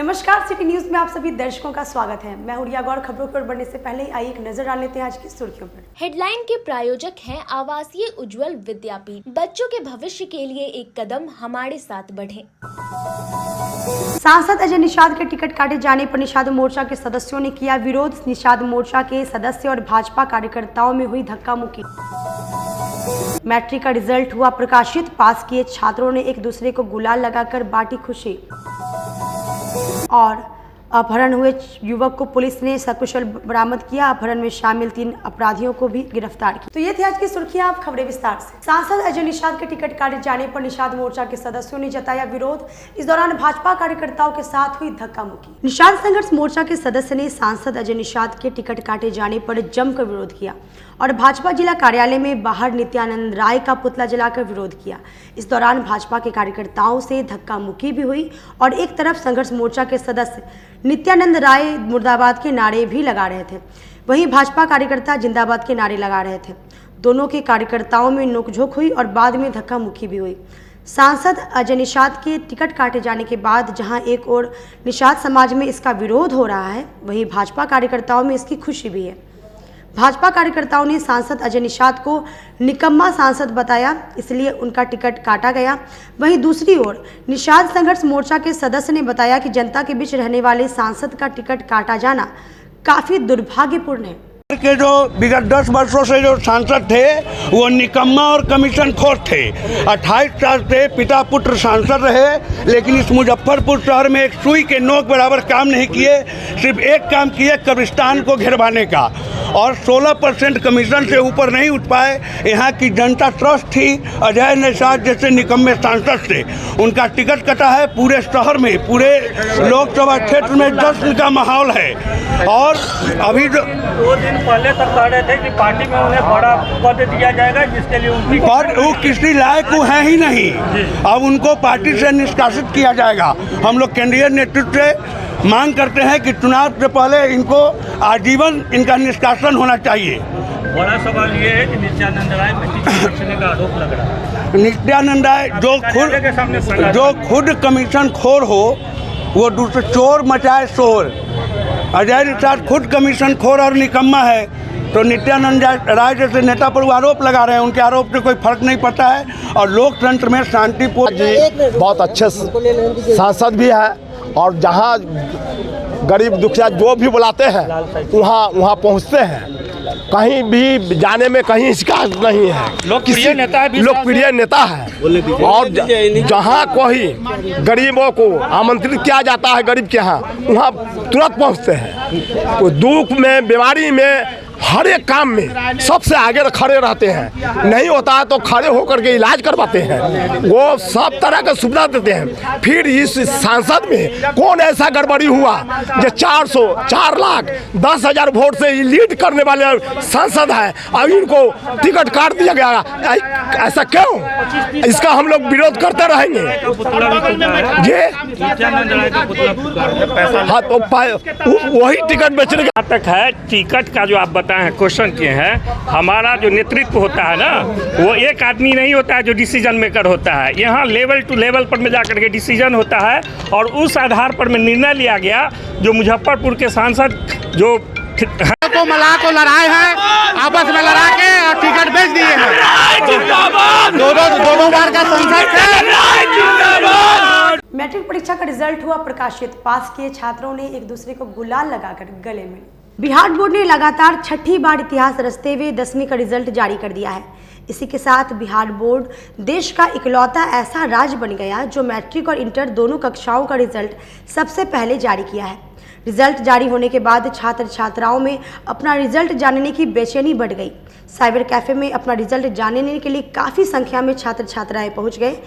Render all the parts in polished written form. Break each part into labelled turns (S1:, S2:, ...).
S1: नमस्कार, city news में आप सभी दर्शकों का स्वागत है। मैं हुरिया गौर। खबरों पर बढ़ने से पहले आइए एक नजर डाल लेते हैं आज की सुर्खियों पर।
S2: हेडलाइन के प्रायोजक हैं आवासीय उज्जवल विद्यापीठ। बच्चों के भविष्य के लिए एक कदम हमारे साथ बढ़े।
S1: सांसद अजय निषाद के टिकट काटे जाने पर निषाद मोर्चा के सदस्यों ने किया विरोध। निषाद मोर्चा के सदस्य और भाजपा कार्यकर्ताओं में हुई धक्का मुक्की। मैट्रिक का रिजल्ट हुआ प्रकाशित। पास किए छात्रों ने एक दूसरे को गुलाल लगाकर बांटी खुशी। और अपहरण हुए युवक को पुलिस ने सकुशल बरामद किया। अपहरण में शामिल 3 अपराधियों को भी गिरफ्तार किया। तो ये थी आज की सुर्खियां। आप खबरें विस्तार से। सांसद अजय निषाद के टिकट काटे जाने पर निषाद मोर्चा के सदस्यों ने जताया विरोध। इस दौरान भाजपा कार्यकर्ताओं के साथ हुई धक्का मुक्की। निषाद संघर्ष मोर्चा के सदस्य ने सांसद अजय निषाद के टिकट काटे जाने पर जमकर विरोध किया और भाजपा जिला कार्यालय में बाहर नित्यानंद राय का पुतला जलाकर विरोध किया। इस दौरान भाजपा के कार्यकर्ताओं से धक्का मुक्की भी हुई और एक तरफ संघर्ष मोर्चा के सदस्य नित्यानंद राय मुर्दाबाद के नारे भी लगा रहे थे, वहीं भाजपा कार्यकर्ता जिंदाबाद के नारे लगा रहे थे। दोनों के कार्यकर्ताओं में नोकझोंक हुई और बाद में धक्का मुक्की भी हुई। सांसद अजय निषाद के टिकट काटे जाने के बाद जहां एक ओर निषाद समाज में इसका विरोध हो रहा है, वहीं भाजपा कार्यकर्ताओं में इसकी खुशी भी है। भाजपा कार्यकर्ताओं ने सांसद अजय निषाद को निकम्मा सांसद बताया, इसलिए उनका टिकट काटा गया। वहीं दूसरी ओर निषाद संघर्ष मोर्चा के सदस्य ने बताया कि जनता के बीच रहने वाले सांसद का टिकट काटा जाना काफी दुर्भाग्यपूर्ण है।
S3: के जो विगत 10 वर्षों से जो सांसद थे वो निकम्मा और कमीशन खोर थे। 28 साल से पिता पुत्र सांसद रहे, लेकिन इस मुजफ्फरपुर शहर में एक सुई के नोक बराबर काम नहीं किए। सिर्फ एक काम किए, कब्रिस्तान को घेरवाने का, और 16% कमीशन से ऊपर नहीं उठ पाए। यहाँ की जनता त्रस्त थी अजय निषाद जैसे निकम्मे सांसद से। उनका टिकट कटा है। पूरे शहर में, पूरे लोकसभा क्षेत्र में जश्न का माहौल है। और अभी
S4: 2 दिन पहले तक कह रहे थे कि पार्टी में उन्हें बड़ा पद दिया जाएगा, जिसके लिए उनकी
S3: पर वो किसी लायक वो है ही नहीं। अब उनको पार्टी से निष्कासित किया जाएगा। हम लोग केंद्रीय नेतृत्व से मांग करते हैं कि चुनाव से पहले इनको आजीवन इनका निष्कासन होना चाहिए।
S4: बड़ा सवाल ये है कि नित्यानंद राय बेटी का आरोप लग रहा है।
S3: नित्यानंद राय जो खुद कमीशन खोर हो, वो दूसरे चोर मचाए शोर। अजय निषाद खुद कमीशन खोर और निकम्मा है, तो नित्यानंद राय जैसे नेता पर वो आरोप लगा रहे हैं। उनके आरोप से कोई फर्क नहीं पड़ता है और लोकतंत्र में शांतिपूर्ण।
S5: बहुत अच्छे सांसद भी है और जहाँ गरीब दुखिया जो भी बुलाते हैं वहाँ पहुँचते हैं। कहीं भी जाने में कहीं शिकायत नहीं है। लोकप्रिय नेता है और जहाँ कोई गरीबों को आमंत्रित किया जाता है गरीब के यहाँ, वहाँ तुरंत पहुँचते हैं। कोई दुख में, बीमारी में, हर एक काम में सबसे आगे खड़े रहते हैं। नहीं होता है तो खड़े होकर के इलाज करवाते हैं। वो सब तरह का सुविधा देते हैं। फिर इस सांसद में कौन ऐसा गड़बड़ी हुआ जो 4 लाख 10,000 वोट से लीड करने वाले सांसद है, अब इनको टिकट काट दिया गया? ऐसा क्यों? इसका हम लोग विरोध करते रहेंगे। हाँ, तो वही टिकट बेचने का
S4: तक है। टिकट का जो आप बताएं क्वेश्चन किए हैं, हमारा जो नेतृत्व होता है ना, वो एक आदमी नहीं होता है जो डिसीजन मेकर होता है। यहाँ लेवल टू लेवल पर में जाकर के डिसीजन होता है और उस आधार पर में निर्णय लिया गया। जो मुजफ्फरपुर के सांसद जो
S6: को मला को लड़ाए हैं, आपस में लड़ा के और टिकट बेच दिए हैं। दोनों बार का सांसद है।
S1: मैट्रिक परीक्षा का रिजल्ट हुआ प्रकाशित। पास किए छात्रों ने एक दूसरे को गुलाल लगाकर गले मिले। बिहार बोर्ड ने लगातार 6ठी बार इतिहास रचते हुए 10वीं का रिजल्ट जारी कर दिया है। इसी के साथ बिहार बोर्ड देश का इकलौता ऐसा राज्य बन गया जो मैट्रिक और इंटर दोनों कक्षाओं का रिजल्ट सबसे पहले जारी किया है। रिजल्ट जारी होने के बाद छात्र छात्राओं में अपना रिजल्ट जानने की बेचैनी बढ़ गई। साइबर कैफे में अपना रिजल्ट जानने के लिए काफ़ी संख्या में छात्र छात्राएं पहुंच गए।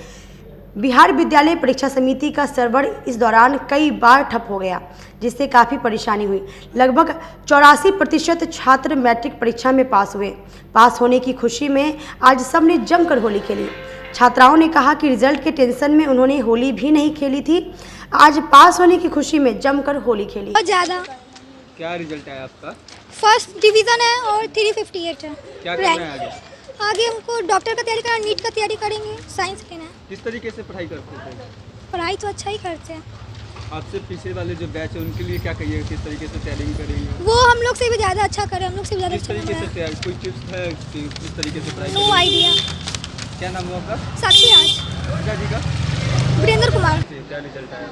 S1: बिहार विद्यालय परीक्षा समिति का सर्वर इस दौरान कई बार ठप हो गया, जिससे काफ़ी परेशानी हुई। लगभग 84% छात्र मैट्रिक परीक्षा में पास हुए। पास होने की खुशी में आज सबने जमकर होली खेली। छात्राओं ने कहा कि रिजल्ट के टेंशन में उन्होंने होली भी नहीं खेली थी, आज पास होने की खुशी में जमकर होली खेली।
S7: बहुत ज़्यादा।
S8: क्या रिजल्ट आया आपका?
S7: फर्स्ट डिवीज़न है और 358 है।
S8: क्या करना है आगे?
S7: आगे हमको डॉक्टर का तैयारी करना, नीट का तैयारी करेंगे, साइंस लेना है।
S8: किस तरीके से पढ़ाई करते थे?
S7: पढ़ाई तो अच्छा ही करते हैं।
S8: आपसे पीछे वाले जो बैच है उनके लिए क्या कहिएगा, किस तरीके से तैयारी करेंगे?
S7: वो हम लोग से भी ज़्यादा अच्छा करे, हम लोग से भी ज़्यादा
S8: किस
S7: अच्छा
S8: तरीके से
S7: बनाए।
S8: तैयारी, कोई टिप्स है कि किस तरीके से पढ़ाई
S7: नो
S8: करेंगे?
S7: आइडिया।
S8: क्या नाम हुआ आपका?
S7: साक्षी राज,
S8: पिताजी का?
S7: वीरेंद्र कुमार।
S8: क्या रिजल्ट आया?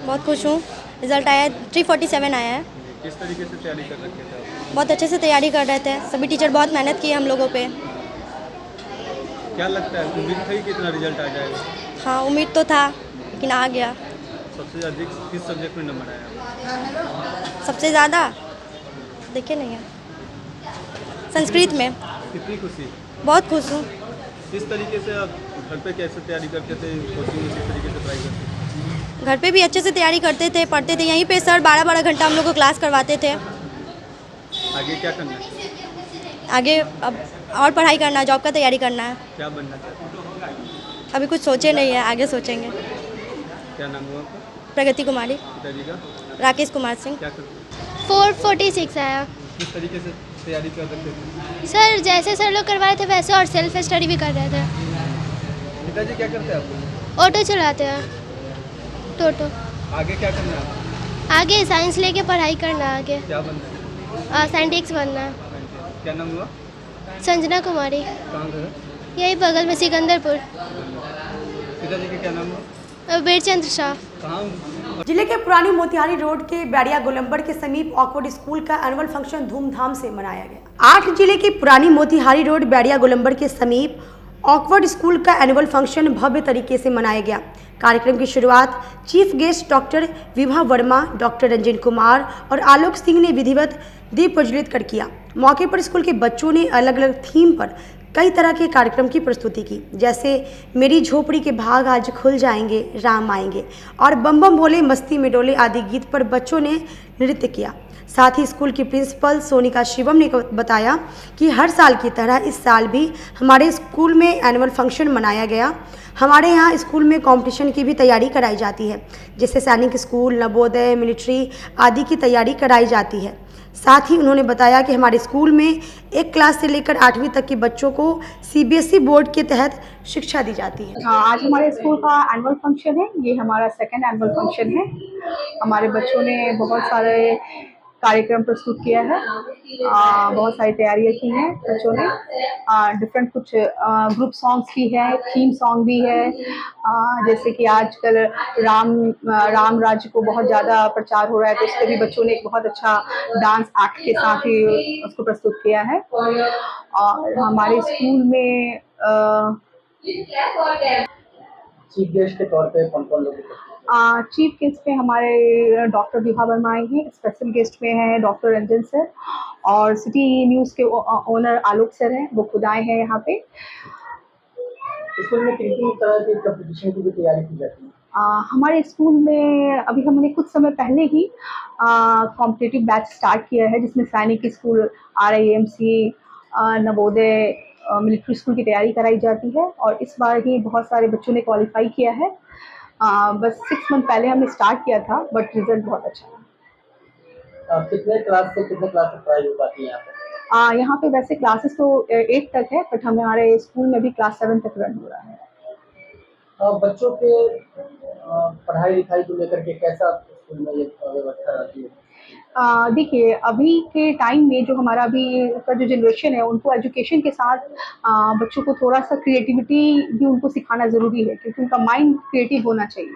S9: बहुत खुश हूँ। रिजल्ट आया 347 आया है।
S8: किस तरीके से तैयारी कर रखे थे आप?
S9: बहुत अच्छे से तैयारी कर रहे थे, सभी टीचर बहुत मेहनत की हम लोगों पे।
S8: क्या लगता है, उम्मीद थी कि इतना रिजल्ट आ जाएगा?
S9: हाँ, उम्मीद तो था लेकिन आ गया।
S8: सबसे अधिक किस सब्जेक्ट में नंबर आया?
S9: सबसे ज़्यादा देखे नहीं है, संस्कृत में।
S8: कितनी खुशी?
S9: बहुत खुश हूँ।
S8: किस तरीके से आप घर पे कैसे तैयारी करते थे, कोचिंग में किस तरीके से पढ़ाई करते थे?
S9: घर पे भी अच्छे से तैयारी करते थे, पढ़ते थे। यहीं पे सर 12-12 घंटा हम लोग को क्लास करवाते थे।
S8: आगे क्या करना है?
S9: आगे अब और पढ़ाई करना है, जॉब का तैयारी करना है।
S8: क्या बनना चाहते हैं?
S9: अभी कुछ सोचे नहीं है, आगे सोचेंगे।
S8: क्या नाम हुआ आपका?
S9: प्रगति कुमारी।
S8: पिताजी का?
S9: राकेश कुमार सिंह।
S8: क्या करते हैं?
S7: 446 आया।
S8: किस तरीके से तैयारी कर रखे थे?
S7: सर जैसे सर लोग करवाए थे वैसे, और सेल्फ स्टडी भी कर रहे थे।
S8: पिताजी क्या करते हैं आप?
S7: ऑटो चलाते हैं, टोटो।
S8: आगे क्या करना है?
S7: आगे साइंस लेके पढ़ाई करना है, आगे
S8: क्या बनना है?
S7: साइंटिस्ट बनना है।
S8: क्या नाम हुआ?
S7: संजना कुमारी,
S8: कहाँ घर है?
S7: यही बगल में सिकंदरपुर।
S8: पिताजी का क्या नाम हुआ?
S7: बीरचंद्र शाह।
S8: कहाँ?
S1: जिले के पुरानी मोतिहारी रोड के बैरिया गोलंबर के समीप ऑकवर्ड स्कूल का एनुअल फंक्शन धूमधाम से मनाया गया। 8 जिले के पुरानी मोतिहारी रोड बैरिया गोलंबर के समीप ऑकवर्ड स्कूल का एनुअल फंक्शन भव्य तरीके से मनाया गया। कार्यक्रम की शुरुआत chief guest doctor Vibha Verma, doctor Ranjan Kumar और आलोक सिंह ने विधिवत दीप प्रज्वलित कर किया। मौके पर स्कूल के बच्चों ने अलग अलग थीम पर कई तरह के कार्यक्रम की प्रस्तुति की, जैसे मेरी झोपड़ी के भाग आज खुल जाएंगे, राम आएंगे और बम बम बोले मस्ती में डोले आदि गीत पर बच्चों ने नृत्य किया। साथ ही स्कूल की प्रिंसिपल सोनिका शिवम ने बताया कि हर साल की तरह इस साल भी हमारे स्कूल में एनुअल फंक्शन मनाया गया। हमारे यहाँ स्कूल में कंपटीशन की भी तैयारी कराई जाती है, जैसे सैनिक स्कूल, नवोदय, मिलिट्री आदि की तैयारी कराई जाती है। साथ ही उन्होंने बताया कि हमारे स्कूल में 1 क्लास से लेकर 8वीं तक के बच्चों को CBSE बोर्ड के तहत शिक्षा दी जाती है।
S10: आज हमारे स्कूल का एनुअल फंक्शन है, ये हमारा सेकंड एनुअल फंक्शन है। हमारे बच्चों ने बहुत सारे कार्यक्रम प्रस्तुत किया है, बहुत सारी तैयारियां की हैं बच्चों ने। डिफरेंट कुछ ग्रुप सॉन्ग्स भी है, थीम सॉन्ग भी है, जैसे कि आजकल राम राज्य को बहुत ज़्यादा प्रचार हो रहा है, तो उस पर भी बच्चों ने एक बहुत अच्छा डांस एक्ट के साथ ही उसको प्रस्तुत किया है। और हमारे स्कूल में
S11: चीफ गेस्ट के तौर पे कौन कौन लोग?
S10: चीफ गेस्ट में हमारे डॉक्टर विभा वर्मा आई हैं, स्पेशल गेस्ट में हैं डॉक्टर रंजन सर, और सिटी न्यूज़ के ओनर आलोक सर हैं, वो खुद आए हैं यहाँ पे।
S11: स्कूल में किन तरह के कंपटीशन की भी तैयारी की जाती है?
S10: हमारे स्कूल में अभी हमने कुछ समय पहले ही कॉम्पिटिटिव बैच स्टार्ट किया है, जिसमें सैनिक school, RIMC, Navodaya, military school की तैयारी कराई जाती है। और इस बार ही बहुत सारे बच्चों ने क्वालिफाई किया है। बस 6 मंथ पहले हमने स्टार्ट किया था, बट रिजल्ट बहुत अच्छा है।
S11: कितने क्लास से कितने क्लास तक पढ़ाई हो पाती है यहाँ पे?
S10: यहाँ पे वैसे क्लासेस तो 8 तक है, बट हमारे स्कूल में भी क्लास 7 तक रन हो रहा है।
S11: बच्चों के पढ़ाई लिखाई को लेकर के कैसा स्कूल में ये व्यवस्था रहती है?
S10: देखिए, अभी के टाइम में जो हमारा अभी का जो जनरेशन है, उनको एजुकेशन के साथ बच्चों को थोड़ा सा क्रिएटिविटी भी उनको सिखाना ज़रूरी है, क्योंकि उनका माइंड क्रिएटिव होना चाहिए।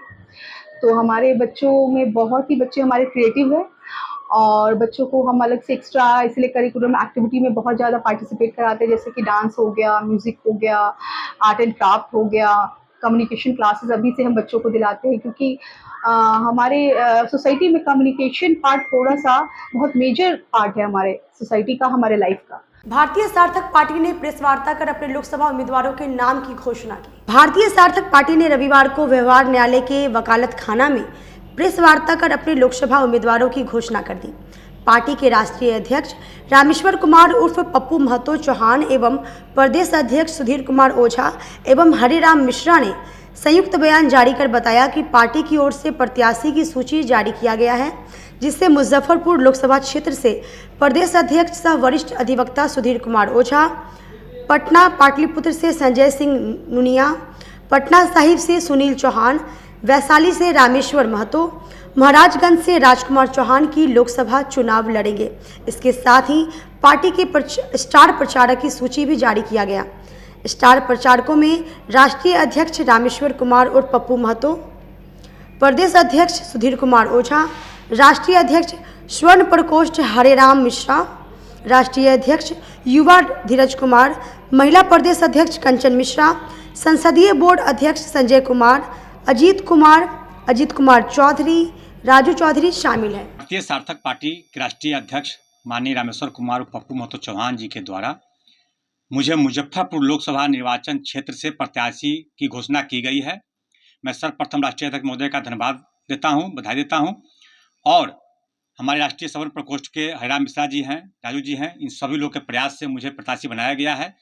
S10: तो हमारे बच्चों में बहुत ही बच्चे हमारे क्रिएटिव हैं, और बच्चों को हम अलग से एक्स्ट्रा इसलिए करिकुलम एक्टिविटी में बहुत ज़्यादा पार्टिसिपेट कराते हैं, जैसे कि डांस हो गया, म्यूज़िक हो गया, आर्ट एंड क्राफ्ट हो गया, कम्युनिकेशन क्लासेस अभी से हम बच्चों को दिलाते हैं, क्योंकि हमारे सोसाइटी में कम्युनिकेशन पार्ट थोड़ा सा बहुत मेजर पार्ट है हमारे सोसाइटी का, हमारे लाइफ का।
S1: भारतीय सार्थक पार्टी ने प्रेस वार्ता कर अपने लोकसभा उम्मीदवारों के नाम की घोषणा की। भारतीय सार्थक पार्टी ने रविवार को व्यवहार न्यायालय के वकालत खाना में प्रेस वार्ता कर अपने लोकसभा उम्मीदवारों की घोषणा कर दी। पार्टी के राष्ट्रीय अध्यक्ष रामेश्वर कुमार उर्फ पप्पू महतो चौहान एवं प्रदेश अध्यक्ष सुधीर कुमार ओझा एवं हरिराम मिश्रा ने संयुक्त बयान जारी कर बताया कि पार्टी की ओर से प्रत्याशी की सूची जारी किया गया है, जिससे मुजफ्फरपुर लोकसभा क्षेत्र से प्रदेश अध्यक्ष सह वरिष्ठ अधिवक्ता सुधीर कुमार ओझा, पटना पाटलिपुत्र से संजय सिंह नुनिया, पटना साहिब से सुनील चौहान, वैशाली से रामेश्वर महतो, महाराजगंज से राजकुमार चौहान की लोकसभा चुनाव लड़ेंगे। इसके साथ ही पार्टी के स्टार प्रचारक की सूची भी जारी किया गया। स्टार प्रचारकों में राष्ट्रीय अध्यक्ष रामेश्वर कुमार और पप्पू महतो, प्रदेश अध्यक्ष सुधीर कुमार ओझा, राष्ट्रीय अध्यक्ष स्वर्ण प्रकोष्ठ हरेराम मिश्रा, राष्ट्रीय अध्यक्ष युवा धीरज कुमार, महिला प्रदेश अध्यक्ष कंचन मिश्रा, संसदीय बोर्ड अध्यक्ष संजय कुमार, अजीत कुमार चौधरी, राजू चौधरी शामिल हैं।
S12: भारतीय सार्थक पार्टी के राष्ट्रीय अध्यक्ष माननीय रामेश्वर कुमार और पप्पू महतो चौहान जी के द्वारा मुझे मुजफ्फरपुर लोकसभा निर्वाचन क्षेत्र से प्रत्याशी की घोषणा की गई है। मैं सर्वप्रथम राष्ट्रीय अध्यक्ष महोदय का धन्यवाद देता हूं, बधाई देता हूं। और हमारे राष्ट्रीय स्वर्ण प्रकोष्ठ के हरिराम मिश्रा जी हैं, राजू जी हैं, इन सभी लोग के प्रयास से मुझे प्रत्याशी बनाया गया है।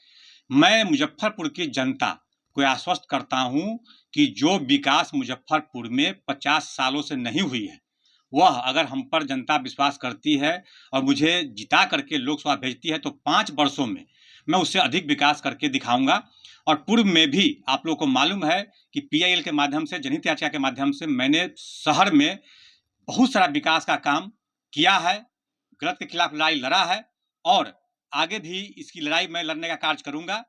S12: मैं मुजफ्फरपुर की जनता को आश्वस्त करता हूं कि जो विकास मुजफ्फरपुर में 50 सालों से नहीं हुई है, वह अगर हम पर जनता विश्वास करती है और मुझे जिता करके लोकसभा भेजती है तो 5 वर्षों में मैं उससे अधिक विकास करके दिखाऊंगा। और पूर्व में भी आप लोगों को मालूम है कि PIL के माध्यम से, जनहित याचिका के माध्यम से मैंने शहर में बहुत सारा विकास का काम किया है, गलत के खिलाफ लड़ाई लड़ा है और आगे भी इसकी लड़ाई मैं लड़ने का कार्य करूंगा।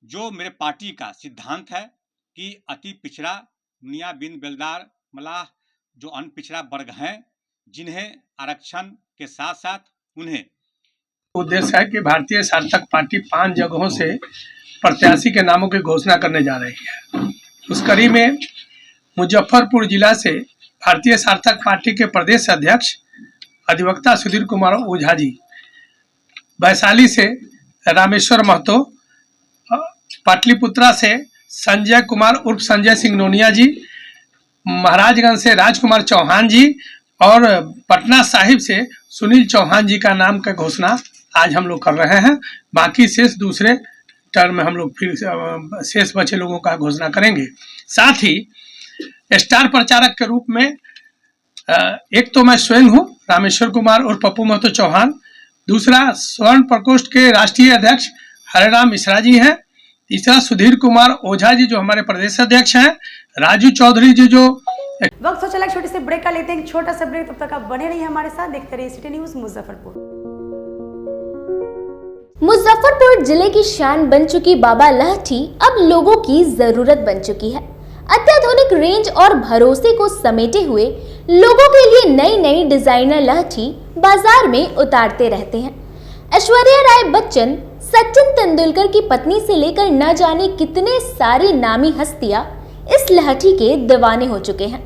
S12: जो मेरे पार्टी का सिद्धांत है कि अति पिछड़ा, मियाँ बिन बेलदार मलाह जो अन पिछड़ा वर्ग हैं, जिन्हें आरक्षण के साथ साथ उन्हें
S6: उद्देश्य है कि भारतीय सार्थक पार्टी 5 जगहों से प्रत्याशी के नामों की घोषणा करने जा रही है। उस कड़ी में मुजफ्फरपुर जिला से भारतीय सार्थक पार्टी के प्रदेश अध्यक्ष अधिवक्ता सुधीर कुमार ओझा जी, वैशाली से रामेश्वर महतो, पाटलिपुत्रा से संजय कुमार उर्फ संजय सिंह नोनिया जी, महाराजगंज से राजकुमार चौहान जी और पटना साहिब से सुनील चौहान जी का नाम का घोषणा आज हम लोग कर रहे हैं। बाकी शेष दूसरे टर्म में हम लोग फिर शेष बचे लोगों का घोषणा करेंगे। साथ ही स्टार प्रचारक के रूप में एक तो मैं स्वयं हूँ रामेश्वर कुमार और पप्पू महतो चौहान, दूसरा स्वर्ण प्रकोष्ठ के राष्ट्रीय अध्यक्ष हरेराम मिश्रा जी हैं, तीसरा सुधीर कुमार ओझा जी जो हमारे प्रदेश अध्यक्ष हैं, राजू चौधरी जी जो
S1: वक्त हो चला एक छोटे से ब्रेक का, लेते हैं एक छोटा सा ब्रेक। तब तक आप बने रहिए हमारे साथ, देखते रहिए सिटी न्यूज मुजफ्फरपुर।
S2: मुजफ्फरपुर जिले की शान बन चुकी बाबा लाठी अब लोगों की जरूरत बन चुकी है। अत्याधुनिक रेंज और भरोसे को समेटे हुए लोगों के लिए नई नई डिजाइनर लाठी बाजार में उतारते रहते हैं। ऐश्वर्या राय बच्चन, सचिन तेंदुलकर की पत्नी से लेकर न जाने कितने सारी नामी हस्तियां इस लहठी के दीवाने हो चुके हैं।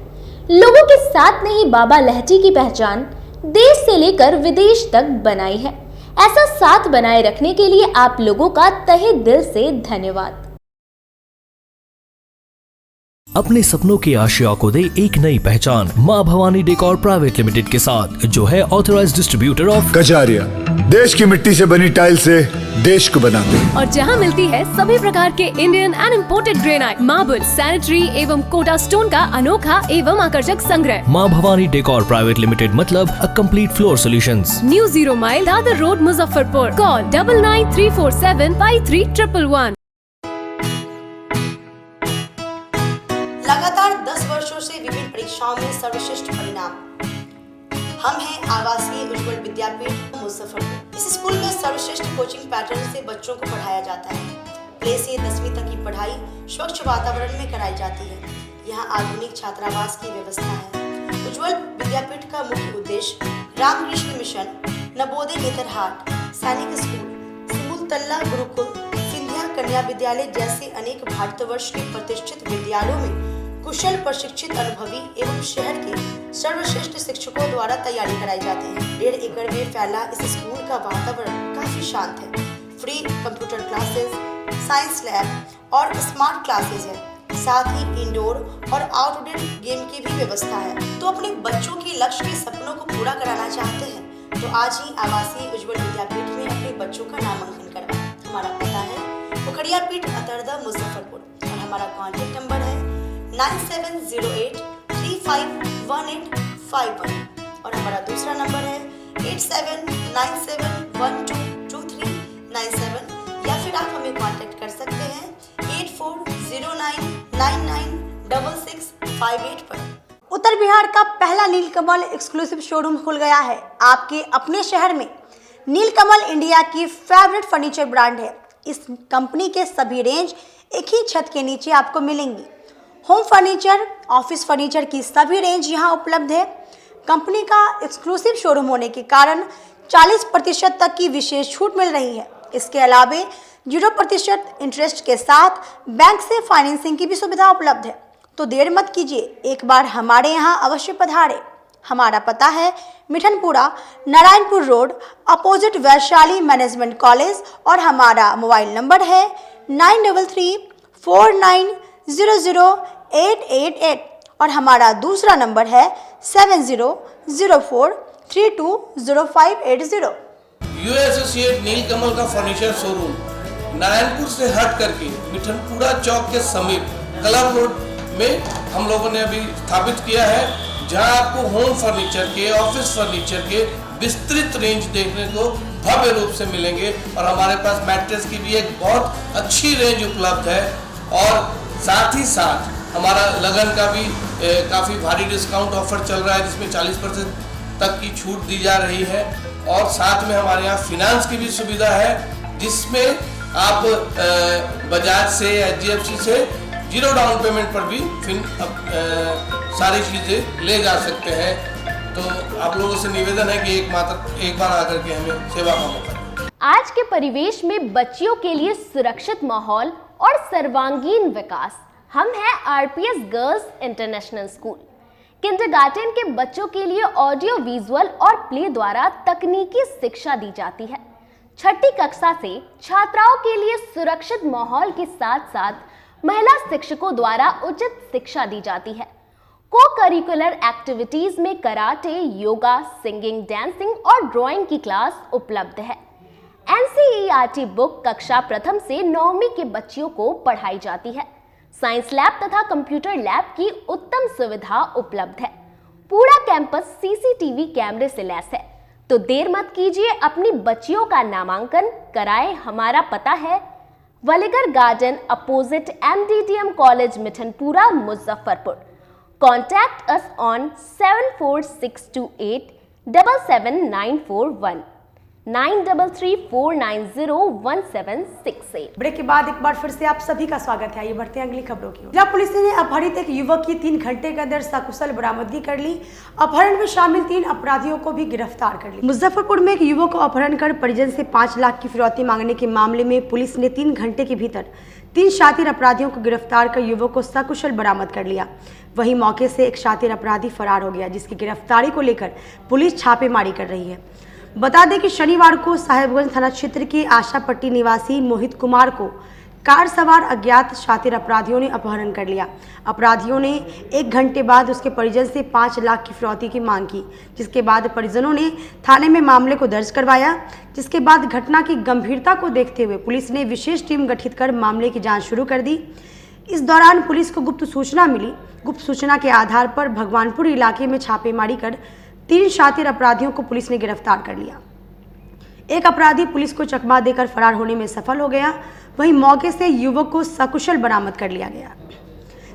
S2: लोगों के साथ ने ही बाबा लहठी की पहचान देश से लेकर विदेश तक बनाई है। ऐसा साथ बनाए रखने के लिए आप लोगों का तहे दिल से धन्यवाद।
S13: अपने सपनों के आशिया को दे एक नई पहचान माँ भवानी डेकोर प्राइवेट लिमिटेड के साथ, जो है ऑथराइज्ड डिस्ट्रीब्यूटर ऑफ
S14: कजारिया। देश की मिट्टी से बनी टाइल से देश को बनाते हैं
S15: और जहां मिलती है सभी प्रकार के Indian and imported granite, marble, sanitary एवं कोटा स्टोन का अनोखा एवं आकर्षक संग्रह।
S13: माँ भवानी डेकोर प्राइवेट लिमिटेड मतलब a complete floor solutions.
S15: New 0 mile Dadar road Muzaffarpur. Call 9934753111।
S1: लगातार 10 वर्षों से विभिन्न परीक्षाओं में सर्वश्रेष्ठ परिणाम। हम हैं आवासीय उज्ज्वल विद्यापीठ मुजफ्फरपुर। इस स्कूल में सर्वश्रेष्ठ कोचिंग पैटर्न से बच्चों को पढ़ाया जाता है। प्ले से 10वीं तक की पढ़ाई स्वच्छ वातावरण में कराई जाती है। यहाँ आधुनिक छात्रावास की व्यवस्था है। उज्ज्वल विद्यापीठ का मुख्य उद्देश्य रामकृष्ण मिशन, नवोदय नेतरहाट, सैनिक स्कूल, सिमुलतल्ला गुरुकुल, सिंधिया कन्या विद्यालय जैसे अनेक भारतवर्ष के प्रतिष्ठित विद्यालयों में कुशल प्रशिक्षित अनुभवी एवं शहर के सर्वश्रेष्ठ शिक्षकों द्वारा तैयारी कराई जाती है। 1.5 एकड़ में फैला इस स्कूल का वातावरण काफी शांत है। Free computer classes, science lab और स्मार्ट क्लासेस है। साथ ही इंडोर और आउटडोर गेम की भी व्यवस्था है। तो अपने बच्चों के लक्ष्य के सपनों को पूरा कराना चाहते हैं तो आज ही आवासीय उज्ज्वल विद्यापीठ में अपने बच्चों का नामांकन करवाएं। हमारा पता है पोखरिया पीठ अतरदा मुजफ्फरपुर और हमारा कॉन्टैक्ट नंबर है 9708351851 और हमारा दूसरा नंबर है 8797122397 या फिर आप हमें कांटेक्ट कर सकते हैं 8409996658 पर। उत्तर बिहार का पहला नीलकमल एक्सक्लूसिव शोरूम खुल गया है आपके अपने शहर में। नीलकमल इंडिया की फेवरेट फर्नीचर ब्रांड है। इस कंपनी के सभी रेंज एक ही छत के नीचे आपको मिलेंगी। होम फर्नीचर, ऑफिस फर्नीचर की सभी रेंज यहाँ उपलब्ध है। कंपनी का एक्सक्लूसिव शोरूम होने के कारण 40% तक की विशेष छूट मिल रही है। इसके अलावे 0% इंटरेस्ट के साथ बैंक से फाइनेंसिंग की भी सुविधा उपलब्ध है। तो देर मत कीजिए, एक बार हमारे यहाँ अवश्य पधारें। हमारा पता है Mithanpura, Narayanpur road, opposite Vaishali management college और हमारा मोबाइल नंबर है 9334900888 और हमारा दूसरा नंबर है 7004320580।
S16: यू एसोसिएट नीलकमल का फर्नीचर शोरूम नारायणपुर से हट करके मिठनपुरा चौक के समीप क्लब रोड में हम लोगों ने अभी स्थापित किया है, जहां आपको होम फर्नीचर के, ऑफिस फर्नीचर के विस्तृत रेंज देखने को भव्य रूप से मिलेंगे। और हमारे पास मैट्रेस की भी एक बहुत अच्छी रेंज उपलब्ध है और साथ ही साथ हमारा लगन का भी काफ़ी भारी डिस्काउंट ऑफर चल रहा है, जिसमें 40% तक की छूट दी जा रही है। और साथ में हमारे यहाँ फिनांस की भी सुविधा है, जिसमें आप बजाज से, HDFC से 0 डाउन पेमेंट पर भी सारी चीज़ें ले जा सकते हैं। तो आप लोगों से निवेदन है कि एक बार आकर के हमें सेवा का मौका दें।
S2: आज के परिवेश में बच्चियों के लिए सुरक्षित माहौल और सर्वांगीण विकास। हम हैं RPS girls international school. Kindergarten के बच्चों के लिए ऑडियो विजुअल और प्ले द्वारा तकनीकी शिक्षा दी जाती है। छठी कक्षा से छात्राओं के लिए सुरक्षित माहौल के साथ साथ महिला शिक्षकों द्वारा उचित शिक्षा दी जाती है। को करिकुलर एक्टिविटीज में कराटे, योगा, सिंगिंग, डांसिंग और ड्राइंग की क्लास उपलब्ध है। NCERT बुक कक्षा प्रथम से 9वीं के बच्चियों को पढ़ाई जाती है। साइंस लैब तथा कंप्यूटर लैब की उत्तम सुविधा उपलब्ध है। पूरा कैंपस CCTV कैमरे से लैस है। तो देर मत कीजिए, अपनी बच्चियों का नामांकन कराएं। हमारा पता है वलीगर garden, opposite MDTM college, Mithanpura, Muzaffarpur. Contact us on 74628779419 9334901768।
S1: Break के बाद एक बार फिर से आप सभी का स्वागत है। ये बढ़ते हैं अगली खबरों की ओर। जिला पुलिस ने अपहरित एक युवक की 3 घंटे के अंदर सकुशल बरामदगी कर ली। अपहरण में शामिल 3 अपराधियों को भी गिरफ्तार कर लिया। मुजफ्फरपुर में एक युवक को अपहरण कर परिजन से 5 लाख की फिरौती मांगने के मामले में पुलिस ने 3 घंटे के भीतर 3 शातिर अपराधियों को गिरफ्तार कर युवक को सकुशल बरामद कर लिया। वहीं मौके से एक शातिर अपराधी फरार हो गया, जिसकी गिरफ्तारी को लेकर पुलिस छापेमारी कर रही है। बता दें कि शनिवार को साहेबगंज थाना क्षेत्र के आशापट्टी निवासी मोहित कुमार को कार सवार अज्ञात शातिर अपराधियों ने अपहरण कर लिया। अपराधियों ने 1 घंटे बाद उसके परिजन से 5 लाख की फिरौती की मांग की, जिसके बाद परिजनों ने थाने में मामले को दर्ज करवाया। जिसके बाद घटना की गंभीरता को देखते हुए पुलिस ने विशेष टीम गठित कर मामले की जाँच शुरू कर दी। इस दौरान पुलिस को गुप्त सूचना मिली। गुप्त सूचना के आधार पर भगवानपुर इलाके में छापेमारी कर 3 शातिर अपराधियों को पुलिस ने गिरफ्तार कर लिया। एक अपराधी पुलिस को चकमा देकर फरार होने में सफल हो गया। वहीं मौके से युवक को सकुशल बरामद कर लिया गया।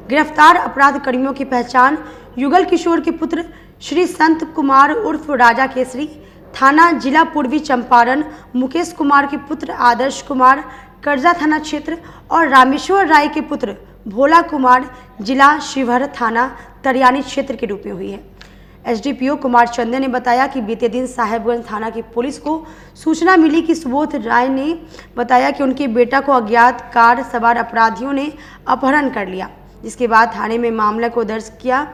S1: गिरफ्तार अपराध कर्मियों की पहचान युगल किशोर के पुत्र श्री संत कुमार उर्फ राजा केसरी, थाना जिला पूर्वी चंपारण, मुकेश कुमार के पुत्र आदर्श कुमार, करजा थाना क्षेत्र, और रामेश्वर राय के पुत्र भोला कुमार, जिला शिवहर, थाना तरियानी क्षेत्र के रूप में हुई है। SDPO कुमार चंदे ने बताया कि बीते दिन साहेबगंज थाना की पुलिस को सूचना मिली कि सुबोध राय ने बताया कि उनके बेटा को अज्ञात कार सवार अपराधियों ने अपहरण कर लिया। जिसके बाद थाने में मामले को दर्ज किया,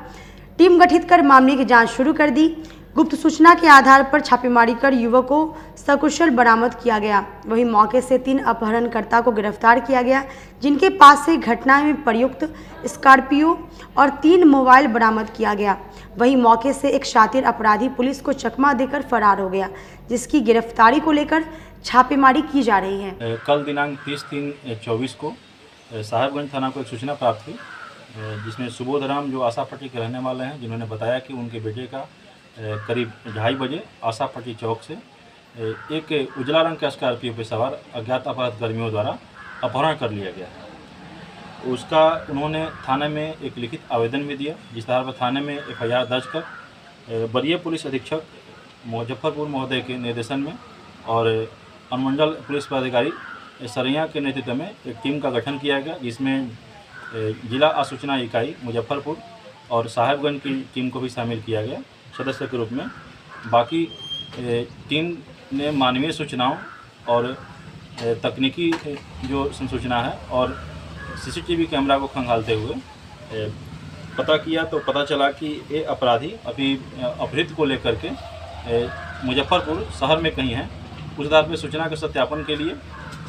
S1: टीम गठित कर मामले की जांच शुरू कर दी। गुप्त सूचना के आधार पर छापेमारी कर युवक को सकुशल बरामद किया गया। वहीं मौके से 3 अपहरणकर्ता को गिरफ्तार किया गया, जिनके पास से घटना में प्रयुक्त स्कॉर्पियो और 3 मोबाइल बरामद किया गया। वहीं मौके से एक शातिर अपराधी पुलिस को चकमा देकर फरार हो गया, जिसकी गिरफ्तारी को लेकर छापेमारी की जा रही है।
S17: कल दिनांक 30/3/24 को साहेबगंज थाना को एक सूचना प्राप्त हुई, जिसमें सुबोध राम जो आशापट्टी के रहने वाले हैं, जिन्होंने बताया कि उनके बेटे का करीब 2:30 बजे आशापट्टी चौक से एक उजला रंग का स्कॉर्पियो पर सवार अज्ञात अपराध कर्मियों द्वारा अपहरण कर लिया गया है। उसका उन्होंने थाने में एक लिखित आवेदन भी दिया, जिस आधार पर थाने में FIR दर्ज कर वरीय पुलिस अधीक्षक मुजफ्फरपुर महोदय के निर्देशन में और अनुमंडल पुलिस पदाधिकारी सरैया के नेतृत्व में एक टीम का गठन किया गया, जिसमें जिला आसूचना इकाई मुजफ्फरपुर और साहेबगंज की टीम को भी शामिल किया गया सदस्य के रूप में। बाकी टीम ने मानवीय सूचनाओं और तकनीकी जो संसूचना है और CCTV कैमरा को खंगालते हुए पता किया तो पता चला कि ये अपराधी अभी अपहृत को लेकर के मुजफ्फरपुर शहर में कहीं है। उस आधार पर सूचना के सत्यापन के लिए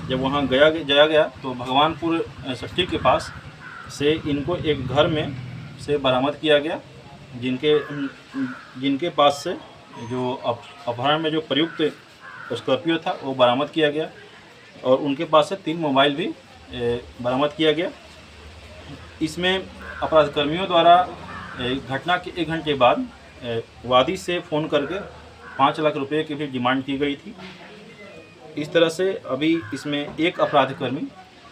S17: जब वहाँ जाया गया तो भगवानपुर सट्टी के पास से इनको एक घर में से बरामद किया गया, जिनके पास से जो अपहरण में जो प्रयुक्त स्कॉर्पियो था वो बरामद किया गया और उनके पास से 3 मोबाइल भी बरामद किया गया। इसमें अपराधकर्मियों द्वारा घटना के 1 घंटे बाद वादी से फ़ोन करके 5 लाख रुपए की भी डिमांड की गई थी। इस तरह से अभी इसमें एक अपराधकर्मी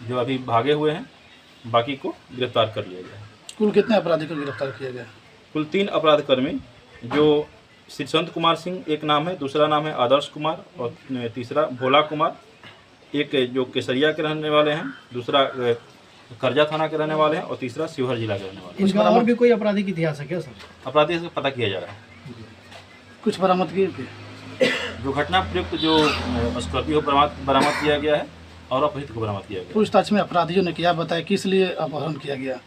S17: जो अभी भागे हुए हैं, बाकी को गिरफ्तार कर लिया गया।
S11: कुल कितने अपराधी को गिरफ्तार किया गया?
S17: कुल 3 अपराधकर्मी, जो श्रीसंत कुमार सिंह एक नाम है, दूसरा नाम है आदर्श कुमार और तीसरा भोला कुमार, एक जो केसरिया के रहने वाले हैं, दूसरा करजा थाना के रहने वाले हैं और तीसरा शिवहर जिला के रहने वाले हैं।
S11: इनका और भी कोई आपराधिक इतिहास है क्या सर?
S17: अपराधी से पता किया जा रहा है।
S11: कुछ बरामद किए?
S17: जो घटना प्रयुक्त जो स्कॉर्पियो बरामद किया गया है और अपहृत को बरामद किया गया।
S11: पूछताछ में अपराधियों ने क्या बताया, किस लिए अपहरण किया गया?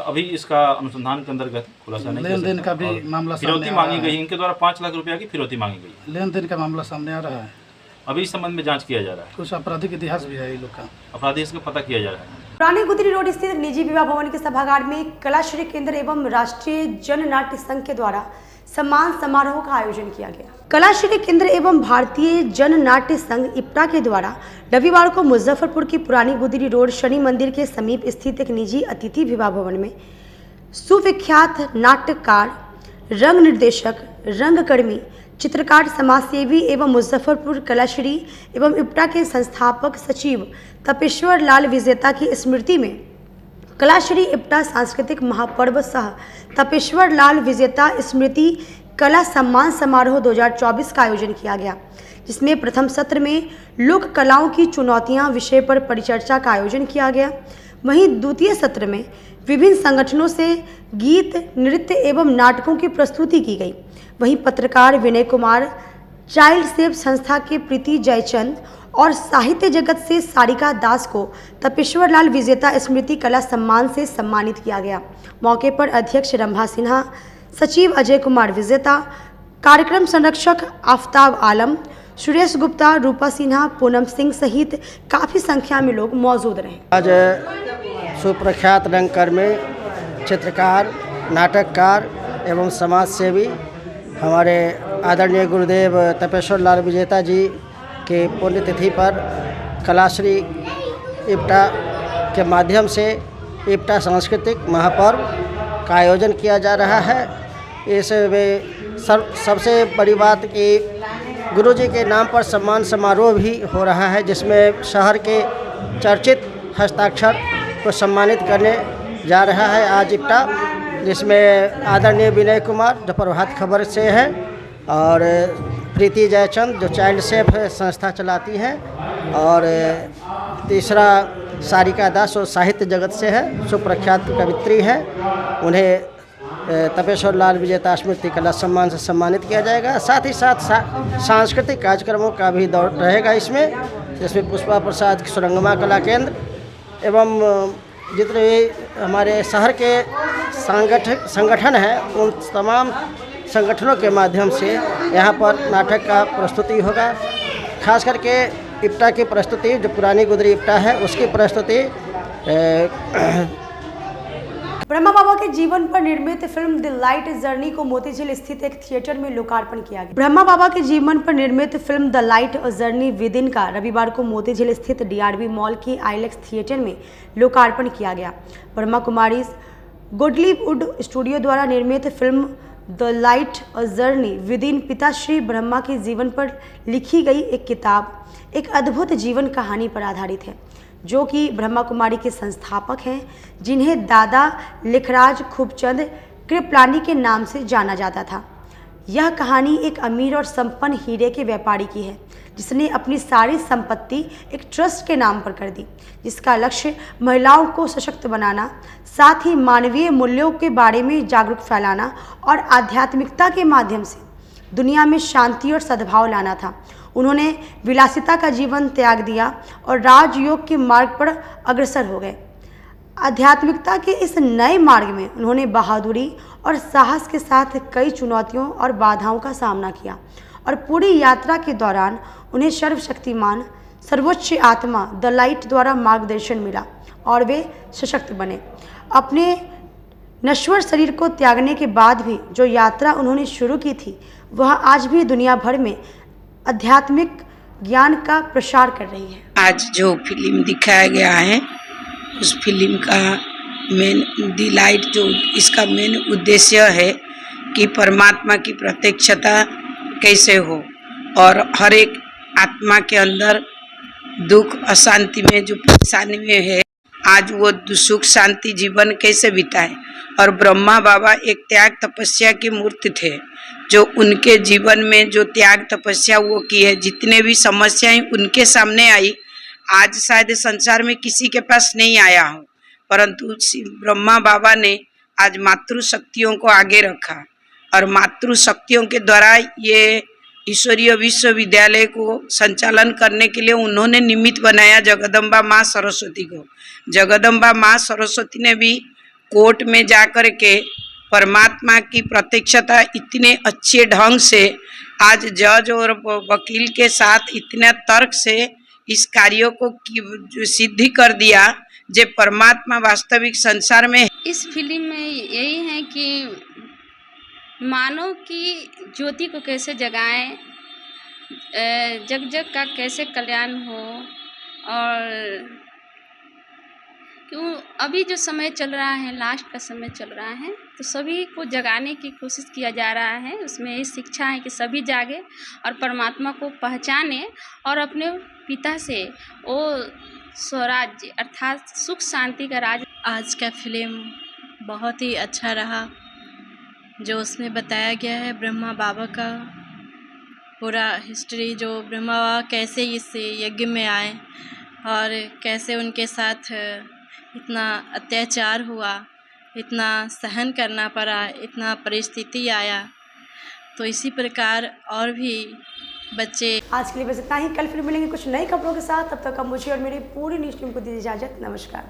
S17: अभी इसका अनुसंधान के अंतर्गत खुलासा नहीं।
S11: लेन देन का भी मामला
S17: फिरौती मांगी गई, इनके द्वारा 5 लाख रुपया की फिरौती मांगी गई।
S11: लेन देन का मामला सामने आ रहा है,
S17: अभी इस संबंध में जांच किया जा रहा है।
S11: कुछ आपराधिक इतिहास भी है ये लोग का?
S17: अपराधी इसका पता किया जा रहा है।
S1: पुरानी गुदरी रोड स्थित निजी विवाह भवन के सभागार में कलाश्री केंद्र एवं राष्ट्रीय जन नाट्य संघ के द्वारा सम्मान समारोह का आयोजन किया गया। कलाश्री केंद्र एवं भारतीय जन नाट्य संघ इप्टा के द्वारा रविवार को मुजफ्फरपुर की पुरानी गुदरी रोड शनि मंदिर के समीप स्थित एक निजी अतिथि विवाह भवन में सुविख्यात नाट्यकार, रंग निर्देशक, रंगकर्मी, चित्रकार, समाजसेवी एवं मुजफ्फरपुर कलाश्री एवं इप्टा के संस्थापक सचिव तपेश्वर लाल विजेता की स्मृति में कलाश्री इप्टा सांस्कृतिक महापर्व सह तपेश्वर लाल विजेता स्मृति कला सम्मान समारोह 2024 का आयोजन किया गया, जिसमें प्रथम सत्र में लोक कलाओं की चुनौतियां विषय पर परिचर्चा का आयोजन किया गया। वहीं द्वितीय सत्र में विभिन्न संगठनों से गीत, नृत्य एवं नाटकों की प्रस्तुति की गई। वहीं पत्रकार विनय कुमार, चाइल्ड सेव संस्था के प्रीति जयचंद और साहित्य जगत से सारिका दास को तपेश्वर लाल विजेता स्मृति कला सम्मान से सम्मानित किया गया। मौके पर अध्यक्ष रंभा सिन्हा, सचिव अजय कुमार विजेता, कार्यक्रम संरक्षक आफ्ताब आलम, सुरेश गुप्ता, रूपा सिन्हा, पूनम सिंह सहित काफ़ी संख्या में लोग मौजूद रहे।
S18: आज सुप्रख्यात रंगकर्मी, चित्रकार, नाटककार एवं समाज सेवी हमारे आदरणीय गुरुदेव तपेश्वर लाल विजेता जी के पुण्यतिथि पर कलाश्री इप्टा के माध्यम से इप्टा सांस्कृतिक महापर्व का आयोजन किया जा रहा है। इसमें सबसे बड़ी बात कि गुरुजी के नाम पर सम्मान समारोह भी हो रहा है, जिसमें शहर के चर्चित हस्ताक्षर को सम्मानित करने जा रहा है आज इप्टा, जिसमें आदरणीय विनय कुमार जो प्रभात खबर से है और प्रीति जयचंद जो चाइल्ड सेफ संस्था चलाती हैं और तीसरा सारिका दास और साहित्य जगत से है, सुप्रख्यात कवित्री हैं। उन्हें तपेश्वर लाल विजेता स्मृति कला सम्मान से सम्मानित किया जाएगा। साथ ही साथ सांस्कृतिक कार्यक्रमों का भी दौर रहेगा इसमें, जिसमें पुष्पा प्रसाद सुरंगमा कला केंद्र एवं जितने भी हमारे शहर के संगठन हैं उन तमाम संगठनों के माध्यम से यहाँ पर नाटक का प्रस्तुति होगा। खास करके इप्टा की प्रस्तुति जो पुरानी गुदरी इप्टा है उसकी प्रस्तुति
S1: ब्रह्मा बाबा के जीवन पर निर्मित फिल्म द लाइट जर्नी को मोतीझील स्थित एक थिएटर में लोकार्पण किया गया। ब्रह्मा बाबा के जीवन पर निर्मित film the light journey with in का रविवार को मोतीझील स्थित DRB मॉल के आइलेक्स थिएटर में लोकार्पण किया गया। ब्रह्मा कुमारीज गोडलीवुड स्टूडियो द्वारा निर्मित film the light journey with in पिताश्री ब्रह्मा के जीवन पर लिखी गई एक किताब एक अद्भुत जीवन कहानी पर आधारित है, जो कि ब्रह्मा कुमारी के संस्थापक हैं, जिन्हें दादा लिखराज खूबचंद कृपलानी के नाम से जाना जाता था। यह कहानी एक अमीर और संपन्न हीरे के व्यापारी की है, जिसने अपनी सारी संपत्ति एक ट्रस्ट के नाम पर कर दी, जिसका लक्ष्य महिलाओं को सशक्त बनाना, साथ ही मानवीय मूल्यों के बारे में जागरूक फैलाना और आध्यात्मिकता के माध्यम से दुनिया में शांति और सद्भाव लाना था। उन्होंने विलासिता का जीवन त्याग दिया और राजयोग के मार्ग पर अग्रसर हो गए। आध्यात्मिकता के इस नए मार्ग में उन्होंने बहादुरी और साहस के साथ कई चुनौतियों और बाधाओं का सामना किया और पूरी यात्रा के दौरान उन्हें सर्वशक्तिमान सर्वोच्च आत्मा द लाइट द्वारा मार्गदर्शन मिला और वे सशक्त बने। अपने नश्वर शरीर को त्यागने के बाद भी जो यात्रा उन्होंने शुरू की थी, वह आज भी दुनिया भर में आध्यात्मिक ज्ञान का प्रसार कर रही है।
S19: आज जो फिल्म दिखाया गया है, उस फिल्म का मेन दी लाइट, जो इसका मेन उद्देश्य है कि परमात्मा की प्रत्यक्षता कैसे हो और हर एक आत्मा के अंदर दुख अशांति में जो परेशानी में है, आज वो सुख शांति जीवन कैसे बिताए। और ब्रह्मा बाबा एक त्याग तपस्या की मूर्ति थे, जो उनके जीवन में जो त्याग तपस्या वो की है, जितने भी समस्याएं उनके सामने आई, आज शायद संसार में किसी के पास नहीं आया हो, परंतु ब्रह्मा बाबा ने आज मातृ शक्तियों को आगे रखा और मातृ शक्तियों के द्वारा ये ईश्वरीय विश्वविद्यालय को संचालन करने के लिए उन्होंने निमित्त बनाया जगदम्बा माँ सरस्वती को। जगदम्बा माँ सरस्वती ने भी कोर्ट में जाकर के परमात्मा की प्रत्यक्षता इतने अच्छे ढंग से आज जज और वकील के साथ इतना तर्क से इस कार्यों को सिद्धि कर दिया, जो परमात्मा वास्तविक संसार में।
S20: इस फिल्म में यही है कि मानव की ज्योति को कैसे जगाएं, जग जग का कैसे कल्याण हो, और क्यों अभी जो समय चल रहा है, लास्ट का समय चल रहा है, तो सभी को जगाने की कोशिश किया जा रहा है। उसमें ये शिक्षा है कि सभी जागे और परमात्मा को पहचाने और अपने पिता से वो स्वराज्य अर्थात सुख शांति का राज।
S21: आज का फिल्म बहुत ही अच्छा रहा, जो उसमें बताया गया है ब्रह्मा बाबा का पूरा हिस्ट्री, जो ब्रह्मा बाबा कैसे इस यज्ञ में आए और कैसे उनके साथ इतना अत्याचार हुआ, इतना सहन करना पड़ा, इतना परिस्थिति आया। तो इसी प्रकार और भी बच्चे।
S1: आज के लिए बस इतना ही। कल फिर मिलेंगे कुछ नई खबरों के साथ। तब तक मुझे और मेरी पूरी न्यूज़ टीम को दीजिए इजाजत। नमस्कार।